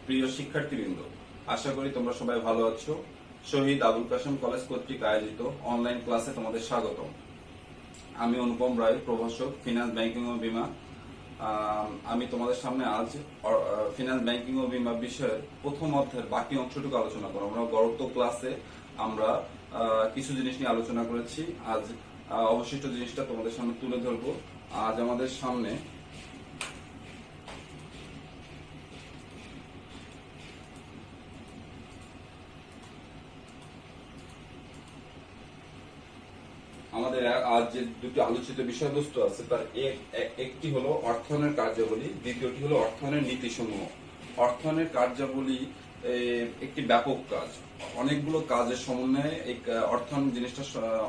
প্রিয় শিক্ষার্থীবৃন্দ, আশা করি তোমরা সবাই ভালো আছো। শহীদ আবুল কাশেম কলেজ কর্তৃক আয়োজিত অনলাইন ক্লাসে তোমাদের স্বাগতম। আমি অনুপম রায়, প্রভাষক, ফিনান্স, ব্যাংকিং ও বীমা। আমি তোমাদের সামনে আজ ফিনান্স, ব্যাংকিং ও বীমা বিষয়ের প্রথম অধ্যায়ের বাকি অংশটুকু আলোচনা করব। আমরা গত ক্লাসে আমরা কিছু জিনিস নিয়ে আলোচনা করেছি। আজ অবশিষ্ট জিনিসটা তোমাদের সামনে তুলে ধরবো। আজ আমাদের সামনে আজ যে দুটি আলোচিত বিষয়বস্তু আছে তার একটি হলো অর্থায়নের কার্যাবলী, দ্বিতীয়টি হলো অর্থায়নের নীতিসমূহ। অর্থায়নের কার্যাবলী একটি ব্যাপক কাজ, অনেকগুলো কাজের সমন্বয়ে এই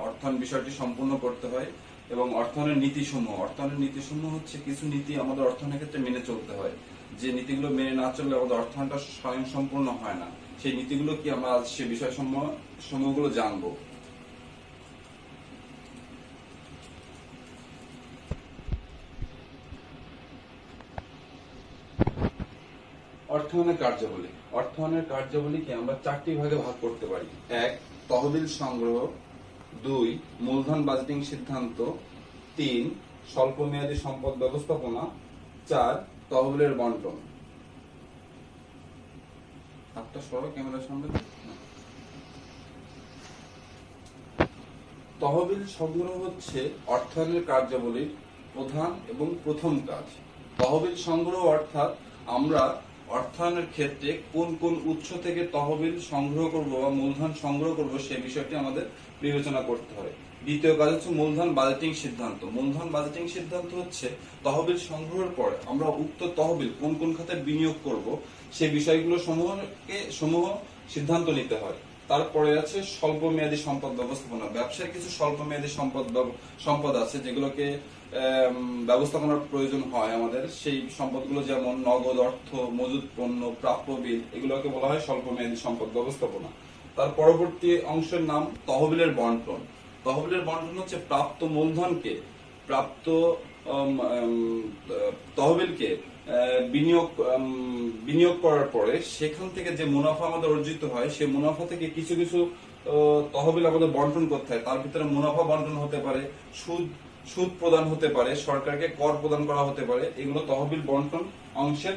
অর্থায়ন বিষয়টি সম্পূর্ণ করতে হয়। এবং অর্থায়নের নীতিসমূহ হচ্ছে কিছু নীতি আমাদের অর্থায়নের ক্ষেত্রে মেনে চলতে হয়। যে নীতিগুলো মেনে না চললে আমাদের অর্থায়নটা স্বয়ং সম্পূর্ণ হয় না। সেই নীতিগুলো কি, আমরা আজ সে সমূহগুলো জানবো। অর্থায়নের কার্যাবলীকে আমরা চারটি ভাগে ভাগ করতে পারি। 1. তহবিল সংগ্রহ। 2. মূলধন বাজেটিং সিদ্ধান্ত। 3. স্বল্প মেয়াদী সম্পদ ব্যবস্থাপনা। 4. তহবিলের বন্টন। হাতটা সরো ক্যামেরার সামনে। তহবিল সংগ্রহ হচ্ছে অর্থায়নের কার্যাবলীর প্রধান এবং প্রথম কাজ। তহবিল সংগ্রহ অর্থাৎ আমরা অর্থায়নের ক্ষেত্রে কোন কোন উৎস থেকে তহবিল সংগ্রহ করব বা মূলধন সংগ্রহ করব সে বিষয়টি আমাদের বিবেচনা করতে হয়। দ্বিতীয় কাজ হচ্ছে মূলধন বাজেটিং সিদ্ধান্ত। মূলধন বাজেটিং সিদ্ধান্ত হচ্ছে তহবিল সংগ্রহের পর আমরা উক্ত তহবিল কোন কোন খাতে বিনিয়োগ করব সে বিষয়গুলো সমূহ সিদ্ধান্ত নিতে হয়। তারপরে আছে স্বল্প মেয়াদী সম্পদ ব্যবস্থাপনা। ব্যবসায় কিছু স্বল্প মেয়াদী সম্পদ আছে যেগুলোকে ব্যবস্থাপনার প্রয়োজন হয় আমাদের। সেই সম্পদগুলো যেমন নগদ অর্থ, মজুদ পণ্য, প্রাপ্য বিল, এগুলোকে বলা হয় স্বল্প মেয়াদী সম্পদ ব্যবস্থাপনা। তার পরবর্তী অংশের নাম তহবিলের বন্টন। তহবিলের বন্টন হচ্ছে প্রাপ্ত তহবিলকে বিনিয়োগ করার পরে সেখান থেকে যে মুনাফা আমাদের অর্জিত হয় সেই মুনাফা থেকে কিছু কিছু তহবিল আমাদের বন্টন করতে হয়। তার ভিতরে মুনাফা বন্টন হতে পারে, সুদ প্রদান হতে পারে, সরকারকে কর প্রদান করা হতে পারে। এগুলো তহবিল বন্টন অংশের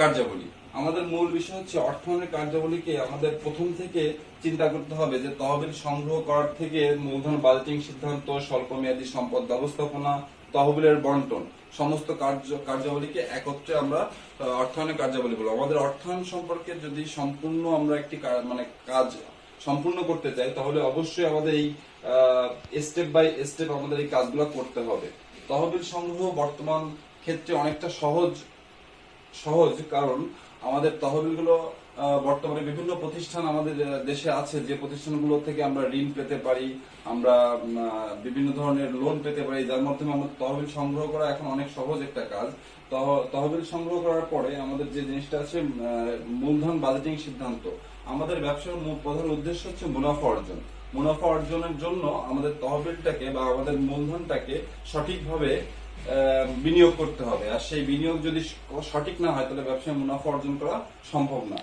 কার্যাবলী। আমাদের মূল বিষয় হচ্ছে অর্থায়নের কার্যাবলীকে আমাদের প্রথম থেকে চিন্তা করতে হবে যে তহবিল সংগ্রহ করার থেকে মূলধন বাজেটিং সিদ্ধান্ত, স্বল্প মেয়াদী সম্পদ ব্যবস্থাপনা, তহবিলের বন্টন, সমস্ত কার্যাবলীকে একত্রে আমরা অর্থায়নের কার্যাবলী বলবো। আমাদের অর্থায়ন সম্পর্কে যদি সম্পূর্ণ আমরা একটি কাজ সম্পূর্ণ করতে চাই তাহলে অবশ্যই আমাদের এই স্টেপ বাই স্টেপ আমাদের এই কাজগুলো করতে হবে। তহবিল সংগ্রহ বর্তমান ক্ষেত্রে অনেকটা সহজ, কারণ আমাদের তহবিলগুলো বর্তমানে বিভিন্ন প্রতিষ্ঠান আমাদের দেশে আছে, যে প্রতিষ্ঠানগুলো থেকে আমরা ঋণ পেতে পারি, আমরা বিভিন্ন ধরনের লোন পেতে পারি, যার মাধ্যমে আমাদের তহবিল সংগ্রহ করা এখন অনেক সহজ একটা কাজ। তহবিল সংগ্রহ করার পরে আমাদের যে জিনিসটা আছে মূলধন বাজেটিং সিদ্ধান্ত। আমাদের ব্যবসার প্রধান উদ্দেশ্য হচ্ছে মুনাফা অর্জনের জন্য আমাদের তহবিলটাকে বা আমাদের মূলধনটাকে সঠিকভাবে বিনিয়োগ করতে হবে। আর সেই বিনিয়োগ যদি সঠিক না হয় তাহলে ব্যবসায় মুনাফা অর্জন করা সম্ভব না।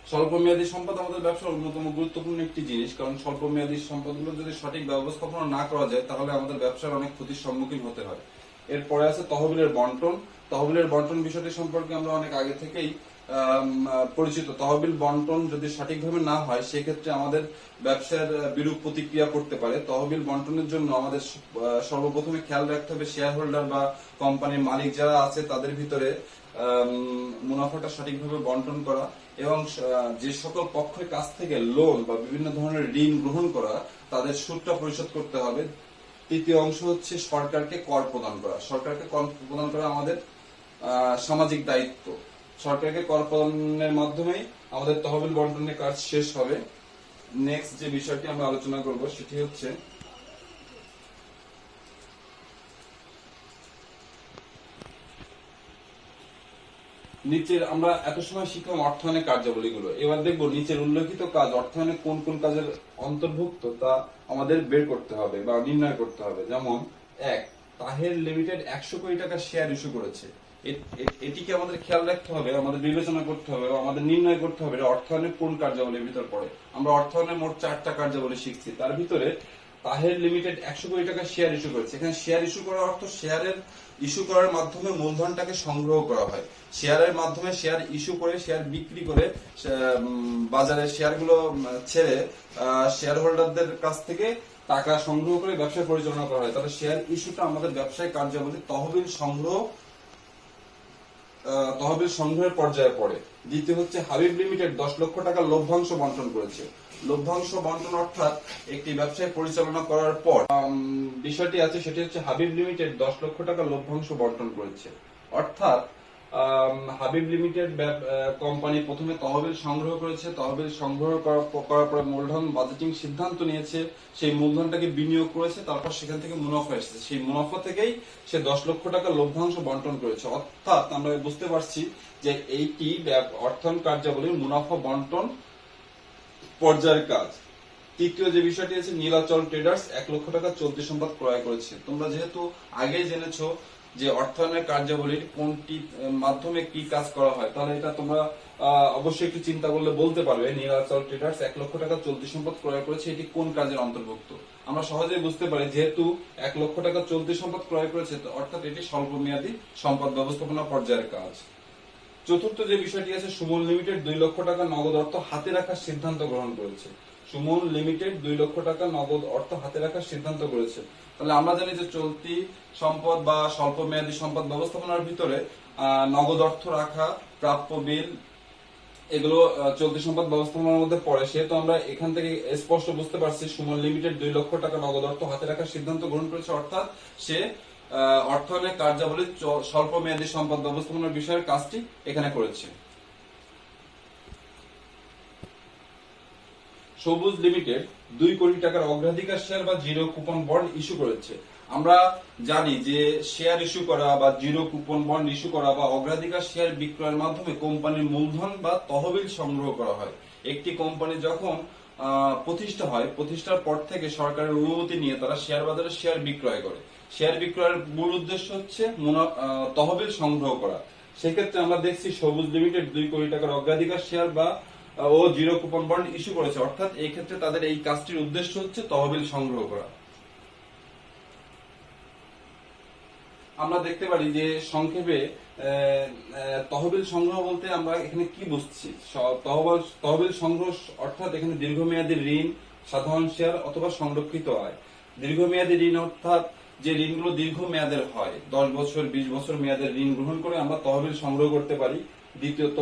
স্বল্প মেয়াদী সম্পদ আমাদের ব্যবসার অন্যতম গুরুত্বপূর্ণ একটি জিনিস, কারণ স্বল্প মেয়াদী সম্পদগুলো যদি সঠিক ব্যবস্থাপনা না করা যায় তাহলে আমাদের ব্যবসার অনেক ক্ষতির সম্মুখীন হতে হয়। এরপরে আছে তহবিলের বন্টন বিষয়টি সম্পর্কে আমরা অনেক আগে থেকেই পরিচিত। তহবিল বন্টন যদি সঠিকভাবে না হয় সেক্ষেত্রে আমাদের ব্যবসার বিরূপ প্রতিক্রিয়া করতে পারে। তহবিল বন্টনের জন্য আমাদের সর্বপ্রথমে খেয়াল রাখতে হবে শেয়ার হোল্ডার বা কোম্পানির মালিক যারা আছে তাদের ভিতরে মুনাফাটা সঠিকভাবে বন্টন করা, এবং যে সকল পক্ষের কাছ থেকে লোন বা বিভিন্ন ধরনের ঋণ গ্রহণ করা তাদের সুদটা পরিশোধ করতে হবে। তৃতীয় অংশ হচ্ছে সরকারকে কর প্রদান করা আমাদের সামাজিক দায়িত্ব। সরকারকে কর প্রদানের মাধ্যমেই আমাদের তহবিল বন্টনের কাজ শেষ হবে। নেক্সট যে বিষয়টি আমরা আলোচনা করব সেটি হচ্ছে নিচের আমরা এত সময় শিখলাম অর্থায়নের কার্যাবলীগুলো। এবার দেখব নিচের উল্লেখিত কাজ অর্থায়নে কোন কোন কাজের অন্তর্ভুক্ত তা আমাদের বের করতে হবে বা নির্ণয় করতে হবে। যেমন 1. তাহের লিমিটেড 100 কোটি টাকা শেয়ার ইস্যু করেছে। এটিকে আমাদের খেয়াল রাখতে হবে, আমাদের বিবেচনা করতে হবে, আমাদের নির্ণয় করতে হবে অর্থায়নের কোন কার্যাবলীর ভিতর পড়ে। আমরা অর্থায়নের মোট 4টা কার্যাবলী শিখছি, তার ভিতরে তাহের লিমিটেড 100 কোটি টাকা শেয়ার ইস্যু করেছে। এখানে শেয়ার ইস্যু করার অর্থ শেয়ারের ইস্যু করার মাধ্যমে মূলধনটাকে সংগ্রহ করা হয়। শেয়ারের মাধ্যমে শেয়ার ইস্যু করে, শেয়ার বিক্রি করে বাজারে শেয়ারগুলো ছেড়ে শেয়ার হোল্ডারদের কাছ থেকে টাকা সংগ্রহ করে ব্যবসা পরিচালনা করা হয়। তাহলে শেয়ার ইস্যুটা আমাদের ব্যবসায় কার্যাবলী তহবিল সংগ্রহের পর্যায়ে পড়ে। দ্বিতীয় হচ্ছে হাবিব লিমিটেড 10 লক্ষ টাকা লভ্যাংশ বন্টন করেছে। লভ্যাংশ বন্টন অর্থাৎ একটি ব্যবসায় পরিচালনা করার পর বিষয়টি আছে, সেটি হচ্ছে হাবিব লিমিটেড 10 লক্ষ টাকা লভ্যাংশ বন্টন করেছে। অর্থাৎ হাবিব লিমিটেড কোম্পানি প্রথমে তহবিল সংগ্রহ করেছে, তহবিল সংগ্রহ করার পরে মূলধন বাজেটিং সিদ্ধান্ত নিয়েছে, সেই মূলধনটাকে বিনিয়োগ করেছে, তারপর সেখান থেকে মুনাফা এসেছে, সেই মুনাফা থেকেই সে 10 লক্ষ টাকা লভ্যাংশ বন্টন করেছে। অর্থাৎ আমরা বুঝতে পারছি যে এইটি অর্থায়ন কার্যাবলীর মুনাফা বন্টন পর্যায়ের কাজ। তৃতীয় যে বিষয়টি আছে, নীলাচল ট্রেডার্স 1 লক্ষ টাকা চলতি সম্পদ ক্রয় করেছে। তোমরা যেহেতু আগেই জেনেছো যে অর্থায়নের কার্যাবলীর কোনটি মাধ্যমে কি কাজ করা হয়, তাহলে এটা তোমরা অবশ্যই একটু চিন্তা করলে বলতে পারবে নীলাচল ট্রেডার্স 1 লক্ষ টাকা চলতি সম্পদ ক্রয় করেছে, এটি কোন কাজের অন্তর্ভুক্ত। আমরা সহজেই বুঝতে পারি, যেহেতু 1 লক্ষ টাকা চলতি সম্পদ ক্রয় করেছে, অর্থাৎ এটি স্বল্প মেয়াদী সম্পদ ব্যবস্থাপনা পর্যায়ের কাজ। চতুর্থ যে বিষয়টি আছে, সুমন লিমিটেড 2 লক্ষ টাকা নগদ অর্থ হাতে রাখার সিদ্ধান্ত গ্রহণ করেছে। সুমন লিমিটেড 2 লক্ষ টাকা নগদ অর্থ হাতে রাখার সিদ্ধান্ত করেছে। তাহলে আমরা জানি যে চলতি সম্পদ বা স্বল্প মেয়াদী সম্পদ ব্যবস্থাপনার ভিতরে নগদ অর্থ রাখা, প্রাপ্য বিল, এগুলো চলতি সম্পদ ব্যবস্থাপনার মধ্যে পড়ে। সেহেতু আমরা এখান থেকে স্পষ্ট বুঝতে পারছি সুমন লিমিটেড 2 লক্ষ টাকা নগদ অর্থ হাতে রাখার সিদ্ধান্ত গ্রহণ করেছে, অর্থাৎ সে অর্থায়নের কার্যাবলী স্বল্প মেয়াদী সম্পদ ব্যবস্থাপনার বিষয়ের কাজটি এখানে করেছে। সবুজ লিমিটেড 2 কোটি টাকার অগ্রাধিকার শেয়ার বা জিরো কুপন বন্ড ইস্যু করেছে। আমরা জানি যে শেয়ার ইস্যু করা বা জিরো কুপন বন্ড ইস্যু করা বা অগ্রাধিকার শেয়ার বিক্রয়ের মাধ্যমে কোম্পানির মূলধন বা তহবিল সংগ্রহ করা হয়। একটি কোম্পানি যখন প্রতিষ্ঠা হয়, প্রতিষ্ঠার পর থেকে সরকারের অনুমতি নিয়ে তারা শেয়ার বাজারে শেয়ার বিক্রয় করে। শেয়ার বিক্রয়ের মূল উদ্দেশ্য হচ্ছে তহবিল সংগ্রহ করা। সেক্ষেত্রে আমরা দেখছি সবুজ লিমিটেড 2 কোটি টাকার অগ্রাধিকার শেয়ার বা ও জিরো কুপন বন্ড ইস্যু করেছে, অর্থাৎ এই ক্ষেত্রে তাদের এই কাজটির উদ্দেশ্য হচ্ছে তহবিল সংগ্রহ করা। আমরা দেখতে পারি যে সংক্ষেপে তহবিল সংগ্রহ বলতে আমরা এখানে কি বুঝছি। তহবিল সংগ্রহ অর্থাৎ এখানে দীর্ঘমেয়াদী ঋণ, সাধারণ শেয়ার অথবা সংরক্ষিত আয়। দীর্ঘমেয়াদী ঋণ অর্থাৎ যে ঋণগুলো দীর্ঘ মেয়াদের হয়, 10 বছর 20 বছর মেয়াদের ঋণ গ্রহণ করে আমরা তহবিল সংগ্রহ করতে পারি। দ্বিতীয়ত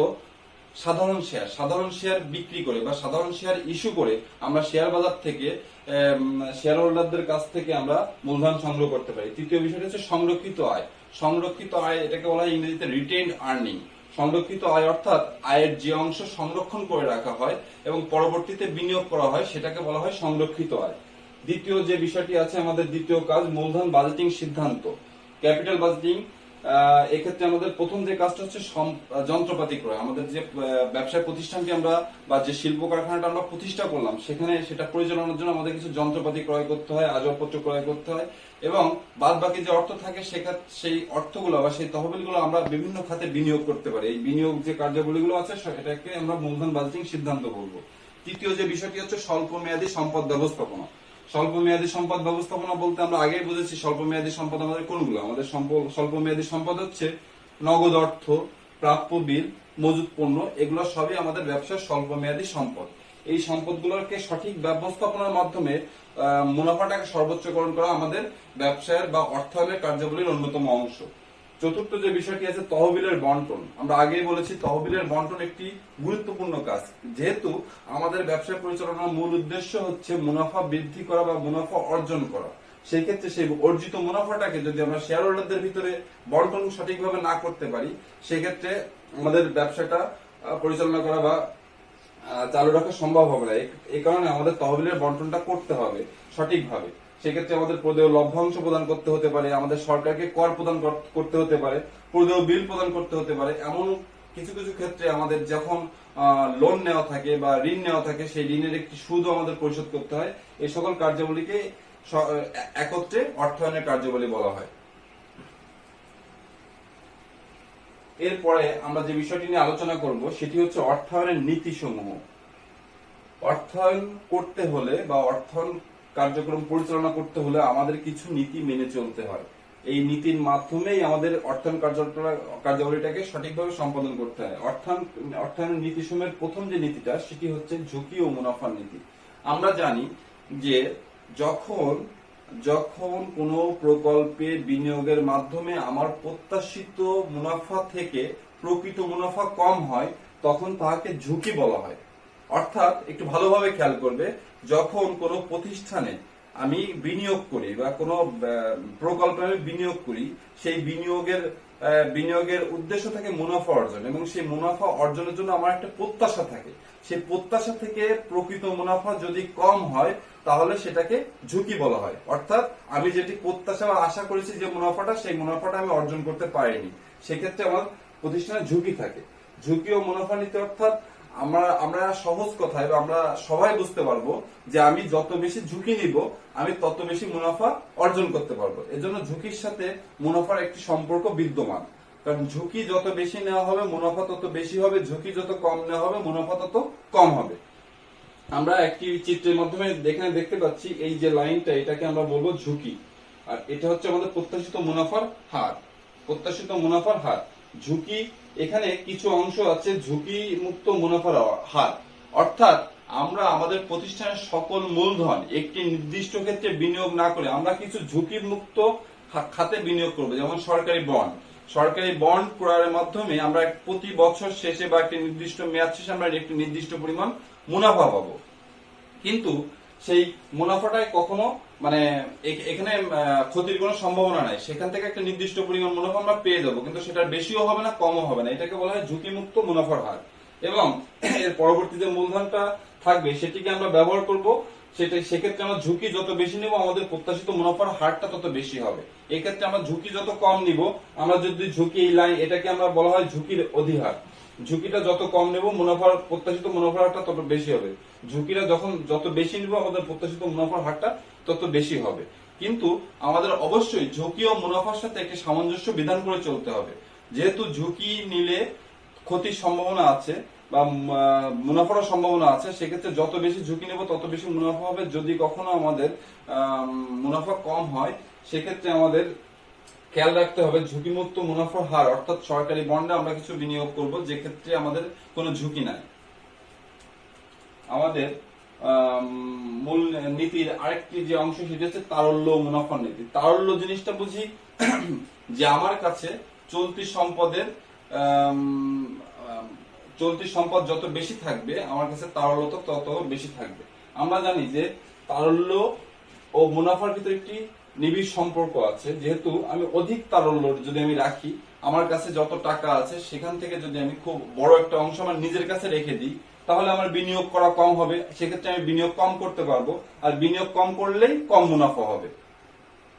সাধারণ শেয়ার বিক্রি করে বা সাধারণ শেয়ার ইস্যু করে আমরা শেয়ার বাজার থেকে শেয়ার হোল্ডারদের কাছ থেকে আমরা মূলধন সংগ্রহ করতে পারি। তৃতীয় বিষয়টা হচ্ছে সংরক্ষিত আয়। সংরক্ষিত আয় এটাকে বলা হয় ইংরেজিতে রিটেইনড আর্নিং। সংরক্ষিত আয় অর্থাৎ আয়ের যে অংশ সংরক্ষণ করে রাখা হয় এবং পরবর্তীতে বিনিয়োগ করা হয়, সেটাকে বলা হয় সংরক্ষিত আয়। দ্বিতীয় যে বিষয়টি আছে, আমাদের দ্বিতীয় কাজ মূলধন বাজেটিং সিদ্ধান্ত, ক্যাপিটাল বাজেটিং। এক্ষেত্রে আমাদের প্রথম যে কাজটা হচ্ছে যন্ত্রপাতি ক্রয়। আমাদের যে ব্যবসায় প্রতিষ্ঠানটি আমরা বা যে শিল্প কারখানাটা আমরা প্রতিষ্ঠা করলাম, সেখানে সেটা পরিচালনার জন্য আমাদের কিছু যন্ত্রপাতি ক্রয় করতে হয়, আসবাবপত্র ক্রয় করতে হয়, এবং বাদ বাকি যে অর্থ থাকে সেই অর্থগুলো বা সেই তহবিলগুলো আমরা বিভিন্ন খাতে বিনিয়োগ করতে পারি। এই বিনিয়োগ যে কার্যাবলীগুলো আছে এটাকে আমরা মূলধন বাজেটিং সিদ্ধান্ত বলবো। তৃতীয় যে বিষয়টি হচ্ছে স্বল্প মেয়াদী সম্পদ ব্যবস্থাপনা। স্বল্প মেয়াদী সম্পদ ব্যবস্থাপনা বলতে আমরা আগেই বুঝেছি স্বল্প মেয়াদী সম্পদ আমাদের কোনগুলো। আমাদের স্বল্প মেয়াদী সম্পদ হচ্ছে নগদ অর্থ, প্রাপ্য বিল, মজুত পণ্য, এগুলো সবই আমাদের ব্যবসার স্বল্প মেয়াদী সম্পদ। এই সম্পদগুলোকে সঠিক ব্যবস্থাপনার মাধ্যমে মুনাফাটাকে সর্বোচ্চকরণ করা আমাদের ব্যবসায়ের বা অর্থায়নের কার্যাবলীর অন্যতম অংশ। চতুর্থ যে বিষয়টি আছে তহবিলের বন্টন। আমরা আগেই বলেছি তহবিলের বন্টন একটি গুরুত্বপূর্ণ কাজ, যেহেতু আমাদের ব্যবসা পরিচালনার মূল উদ্দেশ্য হচ্ছে মুনাফা বৃদ্ধি করা বা মুনাফা অর্জন করা। সেই ক্ষেত্রে সেই অর্জিত মুনাফাটাকে যদি আমরা শেয়ার হোল্ডারদের ভিতরে বন্টন সঠিকভাবে না করতে পারি, সেক্ষেত্রে আমাদের ব্যবসাটা পরিচালনা করা বা চালু রাখা সম্ভব হবে না। এই কারণে আমাদের তহবিলের বন্টনটা করতে হবে সঠিকভাবে। সেক্ষেত্রে আমাদের প্রদেয় লভ্যাংশ প্রদান করতে হতে পারে, আমাদের সরকারকে কর প্রদান করতে হতে পারে, প্রদেয় বিল প্রদান করতে হতে পারে। এমন কিছু কিছু ক্ষেত্রে আমাদের যখন লোন নেওয়া থাকে বা ঋণ নেওয়া থাকে, সেই ঋণের একটি সুদও আমাদের পরিশোধ করতে হয়। এই সকল কার্যাবলীকে একত্রে অর্থায়নের কার্যাবলী বলা হয়। এরপরে আমরা যে বিষয়টি নিয়ে আলোচনা করব সেটি হচ্ছে অর্থায়নের নীতিসমূহ। অর্থায়ন করতে হলে বা অর্থায়ন কার্যক্রম পরিচালনা করতে হলে আমাদের কিছু নীতি মেনে চলতে হয়। এই নীতির মাধ্যমেই আমাদের অর্থায়ন কার্যাবলীটাকে সঠিকভাবে সম্পাদন করতে হয়। অর্থায়নের নীতিসমূহের প্রথম যে নীতিটা সেটি হচ্ছে ঝুঁকি ও মুনাফার নীতি। আমরা জানি যে যখন যখন কোনো প্রকল্পে বিনিয়োগের মাধ্যমে আমার প্রত্যাশিত মুনাফা থেকে প্রকৃত মুনাফা কম হয় তখন তাহাকে ঝুঁকি বলা হয়। অর্থাৎ একটু ভালোভাবে খেয়াল করবে, যখন কোনো প্রতিষ্ঠানে আমি বিনিয়োগ করি বা কোনো প্রকল্পে আমি বিনিয়োগ করি, সেই বিনিয়োগের উদ্দেশ্য থাকে মুনাফা অর্জন, এবং সেই মুনাফা অর্জনের জন্য আমার একটা প্রত্যাশা থাকে। সেই প্রত্যাশা থেকে প্রকৃত মুনাফা যদি কম হয় তাহলে সেটাকে ঝুঁকি বলা হয়। অর্থাৎ আমি যেটি প্রত্যাশা বা আশা করেছি যে মুনাফাটা, সেই মুনাফাটা আমি অর্জন করতে পারিনি, সেক্ষেত্রে আমার প্রতিষ্ঠানে ঝুঁকি থাকে। ঝুঁকি ও মুনাফা নীতি অর্থাৎ আমরা সহজ কথায় বা আমরা সবাই বুঝতে পারবো যে আমি যত বেশি ঝুঁকি নিব আমি তত বেশি মুনাফা অর্জন করতে পারবো। এজন্য ঝুঁকির সাথে মুনাফার একটি সম্পর্ক বিদ্যমান। কারণ ঝুঁকি যত বেশি নেওয়া হবে মুনাফা তত বেশি হবে, ঝুঁকি যত কম নেওয়া হবে মুনাফা তত কম হবে। আমরা একটি চিত্রের মাধ্যমে এখানে দেখতে পাচ্ছি এই যে লাইনটা, এটাকে আমরা বলবো ঝুঁকি, আর এটা হচ্ছে আমাদের প্রত্যাশিত মুনাফার হার। প্রত্যাশিত মুনাফার হার, ঝুঁকি, এখানে কিছু অংশ আছে ঝুঁকি মুক্ত মুনাফার হার। অর্থাৎ আমরা আমাদের প্রতিষ্ঠানের সকল মূলধন একটি নির্দিষ্ট ক্ষেত্রে বিনিয়োগ না করে আমরা কিছু ঝুঁকি মুক্ত খাতে বিনিয়োগ করব। যেমন সরকারি বন্ড ক্রয়ের মাধ্যমে আমরা প্রতি বছর শেষে বা একটি নির্দিষ্ট মেয়াদ শেষে আমরা একটি নির্দিষ্ট পরিমাণ মুনাফা পাবো। কিন্তু সেই মুনাফাটায় কখনো এখানে ক্ষতির কোনো সম্ভাবনা নাই, সেখান থেকে একটা নির্দিষ্ট পরিমাণ মুনাফা আমরা পেয়ে যাবো, কিন্তু সেটার বেশিও হবে না কমও হবে না। এটাকে বলা হয় ঝুঁকিমুক্ত মুনাফার হার। এবং এর পরবর্তী যে মূলধনটা থাকবে সেটিকে আমরা ব্যবহার করব, সেক্ষেত্রে আমরা ঝুঁকি যত বেশি নেব আমাদের প্রত্যাশিত মুনাফার হারটা তত বেশি হবে। এক্ষেত্রে আমরা ঝুঁকি যত কম নিব, আমরা যদি ঝুঁকি এই লাইন, এটাকে আমরা বলা হয় ঝুঁকির অধিহার। ঝুঁকিটা যত কম নেব প্রত্যাশিত মুনাফার হারটা তত বেশি হবে। ঝুঁকিটা যত বেশি নিব আমাদের প্রত্যাশিত মুনাফার হারটা তত বেশি হবে। কিন্তু আমাদের অবশ্যই ঝুঁকি ও মুনাফার সাথে একটি সামঞ্জস্য বিধান করে চলতে হবে। যেহেতু ঝুঁকি নিলে ক্ষতির সম্ভাবনা আছে বা মুনাফার সম্ভাবনা আছে, সেক্ষেত্রে যত বেশি ঝুঁকি নেব তত বেশি মুনাফা হবে। যদি কখনো আমাদের মুনাফা কম হয় সেক্ষেত্রে আমাদের খেয়াল রাখতে হবে ঝুঁকিমুক্ত মুনাফার হার, অর্থাৎ সরকারি বন্ডে আমরা কিছু বিনিয়োগ করব যে ক্ষেত্রে আমাদের কোনো ঝুঁকি নাই। আমাদের মূল নীতির আরেকটি যে অংশ সেটা হচ্ছে তারল্য মুনাফার নীতি। তারল্য জিনিসটা বুঝি যে আমার কাছে চলতি সম্পদ যত বেশি থাকবে আমার কাছে তারল্য তত বেশি থাকবে। আমরা জানি যে তারল্য ও মুনাফার ভিতরে একটি নিবিড় সম্পর্ক আছে। যেহেতু আমি অধিক তারল্য যদি আমি রাখি, আমার কাছে যত টাকা আছে সেখান থেকে যদি আমি খুব বড় একটা অংশ আমার নিজের কাছে রেখে দিই তাহলে আমার বিনিয়োগ করা কম হবে, সেক্ষেত্রে আমি বিনিয়োগ কম করতে পারবো, আর বিনিয়োগ কম করলেই কম মুনাফা হবে।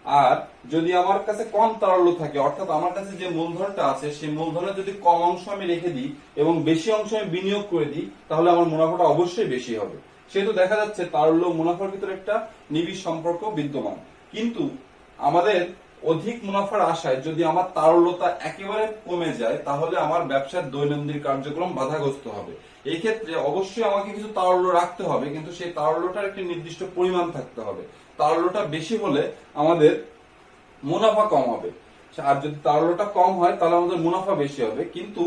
আর যদি আমার কাছে কম তারল্য থাকে, অর্থাৎ আমার কাছে যে মূলধনটা আছে সেই মূলধনের যদি কম অংশ আমি রেখে দিই এবং বেশি অংশ আমি বিনিয়োগ করে দিই তাহলে আমার মুনাফাটা অবশ্যই বেশি হবে। সেহেতু দেখা যাচ্ছে তারল্য মুনাফার ভিতরে একটা নিবিড় সম্পর্ক বিদ্যমান। কিন্তু আমাদের অধিক মুনাফার আশায় যদি আমার তারল্যতা একেবারে কমে যায় তাহলে আমার ব্যবসার দৈনন্দিন কার্যক্রম বাধাগ্রস্ত হবে। এই ক্ষেত্রে অবশ্যই আমাকে কিছু তারল্য রাখতে হবে, কিন্তু সেই তারল্যটার একটি নির্দিষ্ট পরিমাণ থাকতে হবে। তারল্যটা বেশি হলে আমাদের মুনাফা কম হবে, আর যদি তারল্যটা কম হয় তাহলে আমাদের মুনাফা বেশি হবে। কিন্তু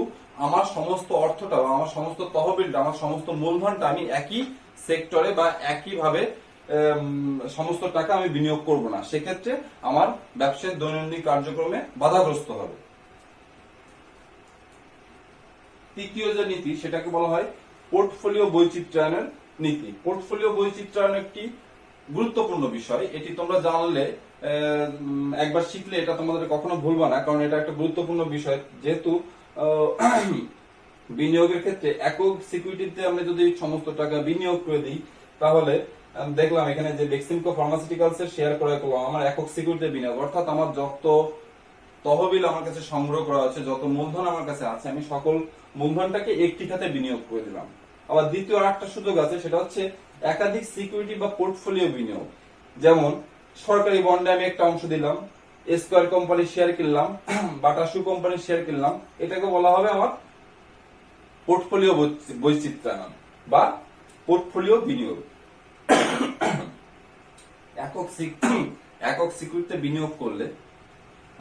আমার সমস্ত অর্থটা বা আমার সমস্ত তহবিলটা, আমার সমস্ত মূলধনটা আমি একই সেক্টরে বা একইভাবে সমস্ত টাকা আমি বিনিয়োগ করব না, সেক্ষেত্রে আমার ব্যবসার দৈনন্দিন কার্যক্রমে বাধাগ্রস্ত হবে। তৃতীয় যে নীতি সেটাকে বলা হয় পোর্টফোলিও বৈচিত্র্যায়নের নীতি। পোর্টফোলিও বৈচিত্র্যায়ন একটি গুরুত্বপূর্ণ বিষয়। এটি তোমরা জানলে, একবার শিখলে এটা তোমাদের কখনো ভুলবা না, কারণ এটা একটা গুরুত্বপূর্ণ বিষয়। যেহেতু বিনিয়োগের ক্ষেত্রে একক সিকিউরিটিতে আমরা যদি সমস্ত টাকা বিনিয়োগ করে দিই তাহলে দেখলাম এখানে যে বেক্সিমকো ফার্মাসিউটিক্যালস এর শেয়ার ক্রয় করলাম, আমার একক সিকিউরিটিতে বিনিয়োগ, অর্থাৎ আমার যত তহবিল আমার কাছে সংগ্রহ করা আছে, যত মূলধন আমার কাছে আছে, আমি সকল মূলধনটাকে একটি খাতে বিনিয়োগ করে দিলাম। আবার দ্বিতীয় আরেকটা সুযোগ আছে, সেটা হচ্ছে একাধিক সিকিউরিটি বা পোর্টফোলিও বিনিয়োগ। যেমন সরকারি বন্ডে আমি একটা অংশ দিলাম, স্কয়ার কোম্পানির শেয়ার কিনলাম, বাটা শু কোম্পানির শেয়ার কিনলাম, এটাকে বলা হবে আমার পোর্টফোলিও বৈচিত্র্যায়ন বা পোর্টফোলিও বিনিয়োগ। একক সিকিউরিটিতে বিনিয়োগ করলে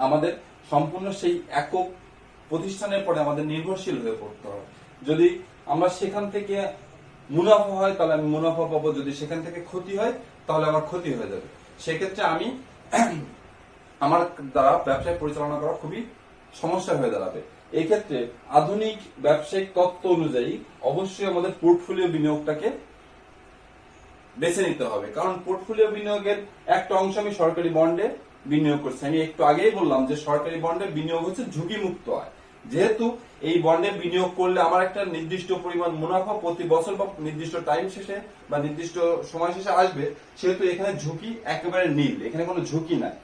আমাদের সম্পূর্ণ সেই একক প্রতিষ্ঠানের পরে আমাদের নির্ভরশীল হয়ে পড়তে হবে। যদি আমরা সেখান থেকে মুনাফা হয় তাহলে আমি মুনাফা পাবো, যদি সেখান থেকে ক্ষতি হয় তাহলে আমার ক্ষতি হয়ে যাবে। সেক্ষেত্রে আমি আমার দ্বারা ব্যবসায় পরিচালনা করা খুবই সমস্যা হয়ে দাঁড়াবে। এই ক্ষেত্রে আধুনিক ব্যবসায়িক তত্ত্ব অনুযায়ী অবশ্যই আমাদের পোর্টফোলিও বিনিয়োগটাকে বেছে নিতে হবে, কারণ পোর্টফোলিও বিনিয়োগের একটা অংশ আমি সরকারি বন্ডে বিনিয়োগ করছি। আমি একটু আগেই বললাম যে সরকারি বন্ডে বিনিয়োগ হচ্ছে ঝুঁকি মুক্ত হয়। যেহেতু এই বন্ডে বিনিয়োগ করলে আমার একটা নির্দিষ্ট পরিমাণ মুনাফা প্রতি বছর বা নির্দিষ্ট টাইম শেষে বা নির্দিষ্ট সময় শেষে আসবে, সেহেতু এখানে ঝুঁকি একেবারে নীল, এখানে কোনো ঝুঁকি নাই।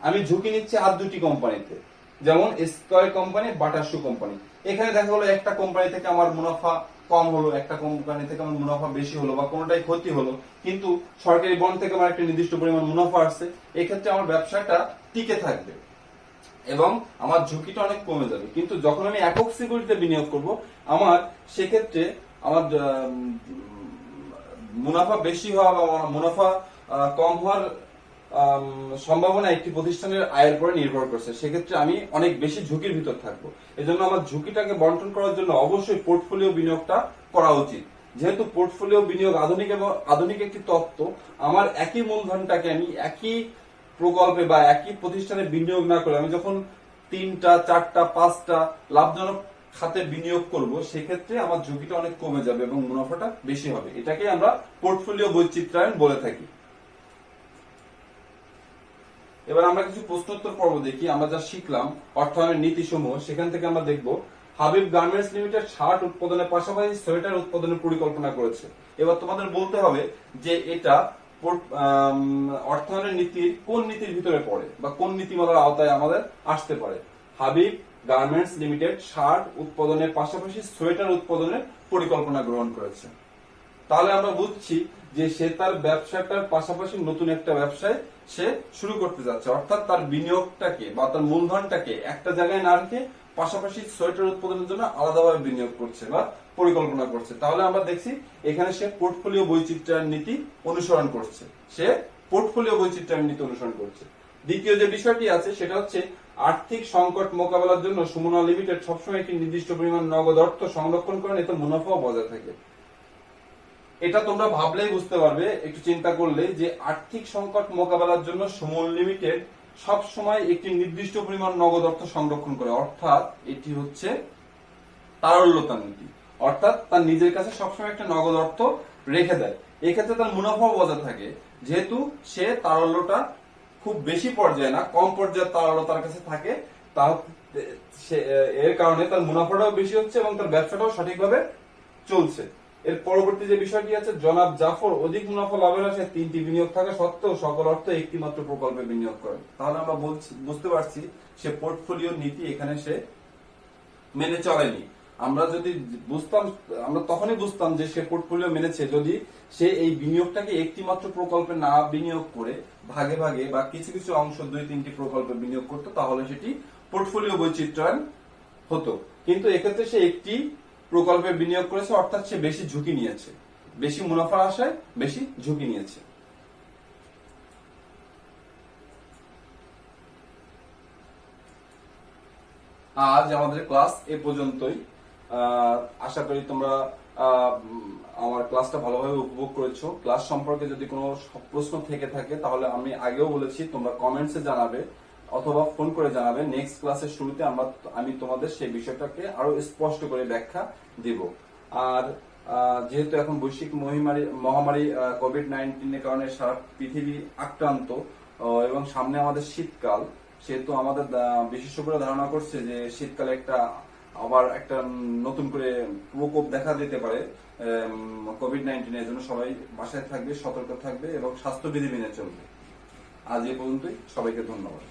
আমি ঝুঁকি নিচ্ছি আর দুটি কোম্পানিতে, যেমন স্কয়ার কোম্পানি, বাটা শু কোম্পানি। এখানে দেখা গেলো একটা কোম্পানি থেকে আমার মুনাফা কম হলো, একটা কোম্পানি থেকে আমার মুনাফা বেশি হলো, বা কোনোটাই ক্ষতি হলো, কিন্তু সরকারি বন্ড থেকে আমার একটা নির্দিষ্ট পরিমাণ মুনাফা আসছে। এক্ষেত্রে আমার ব্যবসাটা টিকে থাকবে এবং আমার ঝুঁকিটা অনেক কমে যাবে। কিন্তু যখন আমি একক সিকিউরিটিতে বিনিয়োগ করব, আমার সেক্ষেত্রে আমার মুনাফা বেশি হওয়া বা মুনাফা কম হওয়ার সম্ভাবনা একটি প্রতিষ্ঠানের আয়ের উপরে নির্ভর করছে। সেক্ষেত্রে আমি অনেক বেশি ঝুঁকির ভিতর থাকবো। এজন্য আমার ঝুঁকিটাকে বন্টন করার জন্য অবশ্যই পোর্টফোলিও বিনিয়োগটা করা উচিত। যেহেতু পোর্টফোলিও বিনিয়োগ আধুনিক একটি তত্ত্ব, আমার একই মূলধনটাকে আমি একই প্রকল্পে বা একই প্রতিষ্ঠানে বিনিয়োগ না করে আমি যখন 3টা 4টা 5টা লাভজনক খাতে বিনিয়োগ করব, সেক্ষেত্রে আমার ঝুঁকিটা অনেক কমে যাবে এবং মুনাফাটা বেশি হবে। এটাকে আমরা পোর্টফোলিও বৈচিত্র্যায়ন বলে থাকি। এবার আমরা কিছু প্রশ্নোত্তর পর্ব দেখি। আমরা যা শিখলাম অর্থায়নের নীতিসমূহ, সেখান থেকে আমরা দেখব হাবিব গার্মেন্টস লিমিটেড শার্ট উৎপাদনের পাশাপাশি সোয়েটার উৎপাদনের পরিকল্পনা করেছে। এবার তোমাদের বলতে হবে যে এটা অর্থায়নের নীতির কোন নীতির ভিতরে পড়ে বা কোন নীতিমালার আওতায় আমাদের আসতে পারে। হাবিব গার্মেন্টস লিমিটেড শার্ট উৎপাদনের পাশাপাশি সোয়েটার উৎপাদনের পরিকল্পনা গ্রহণ করেছে। তাহলে আমরা বুঝছি যে সে তার ব্যবসাটার পাশাপাশি নতুন একটা ব্যবসায় সে শুরু করতে যাচ্ছে, অর্থাৎ তার বিনিয়োগটাকে বা তার মূলধনটাকে একটা জায়গায় না রেখে পাশাপাশি সোয়েটার উৎপাদনের জন্য আলাদাভাবে বিনিয়োগ করছে বা পরিকল্পনা করছে। তাহলে আমরা দেখছি এখানে সে পোর্টফোলিও বৈচিত্র্যায়ন নীতি অনুসরণ করছে, সে পোর্টফোলিও বৈচিত্র্যায়ন নীতি অনুসরণ করছে। দ্বিতীয় যে বিষয়টি আছে সেটা হচ্ছে আর্থিক সংকট মোকাবেলার জন্য সুমনা লিমিটেড সবসময় একটি নির্দিষ্ট পরিমাণ নগদ অর্থ সংরক্ষণ করেন, এতে মুনাফাও বজায় থাকে। এটা তোমরা ভাবলেই বুঝতে পারবে, একটু চিন্তা করলে, যে আর্থিক সংকট মোকাবেলার জন্য সুমন লিমিটেড সব সময় একটি নির্দিষ্ট পরিমাণ নগদ অর্থ সংরক্ষণ করে, অর্থাৎ এটি হচ্ছে তারল্যতা নীতি, অর্থাৎ তার নিজের কাছে সবসময় একটা নগদ অর্থ রেখে দেয়। এক্ষেত্রে তার মুনাফাও বজায় থাকে, যেহেতু সে তারল্যটা খুব বেশি পর্যায়ে না, কম পর্যায়ে তারল্য তার কাছে থাকে, এর কারণে তার মুনাফাটাও বেশি হচ্ছে এবং তার ব্যবসাটাও সঠিকভাবে চলছে। এর পরবর্তী যে বিষয়টি আছে, জনাব জাফর অধিক মুনাফা লাভের আশায় 3টি বিনিয়োগ থাকা সত্ত্বেও সকল অর্থ একটি মাত্র প্রকল্পে বিনিয়োগ করেন। তাহলে আমরা বুঝতে পারছি সে পোর্টফোলিও নীতি এখানে সে মেনে চলেনি। আমরা যদি বুঝতাম, আমরা তখনই বুঝতাম যে সে পোর্টফোলিও মেনেছে যদি সে এই বিনিয়োগটাকে একটি মাত্র প্রকল্পে না বিনিয়োগ করে ভাগে ভাগে বা কিছু কিছু অংশ 2-3টি প্রকল্পে বিনিয়োগ করতো, তাহলে সেটি পোর্টফোলিও বৈচিত্র্যায়ন হতো। কিন্তু এক্ষেত্রে সে একটি প্রকল্পে বিনিয়োগ করেছে, অর্থাৎ সে বেশি ঝুঁকি নিয়েছে, বেশি মুনাফার আশায় বেশি ঝুঁকি নিয়েছে। আজ আমাদের ক্লাস এ পর্যন্তই। আশা করি তোমরা আমার ক্লাসটা ভালোভাবে উপভোগ করেছো। ক্লাস সম্পর্কে যদি কোনো প্রশ্ন থেকে থাকে তাহলে আমি আগেও বলেছি তোমরা কমেন্টসে জানাবে অথবা ফোন করে জানাবে। নেক্সট ক্লাসের শুরুতে আমি তোমাদের সেই বিষয়টাকে আরো স্পষ্ট করে ব্যাখ্যা দিব। আর যেহেতু এখন বৈশ্বিক মহামারী কোভিড-19 কারণে সারা পৃথিবী আক্রান্ত এবং সামনে আমাদের শীতকাল, সেহেতু আমাদের বিশেষজ্ঞরা ধারণা করছে যে শীতকালে আবার একটা নতুন করে প্রকোপ দেখা দিতে পারে কোভিড-19। এর জন্য সবাই বাসায় থাকবে, সতর্ক থাকবে এবং স্বাস্থ্যবিধি মেনে চলবে। আজ এই পর্যন্তই, সবাইকে ধন্যবাদ।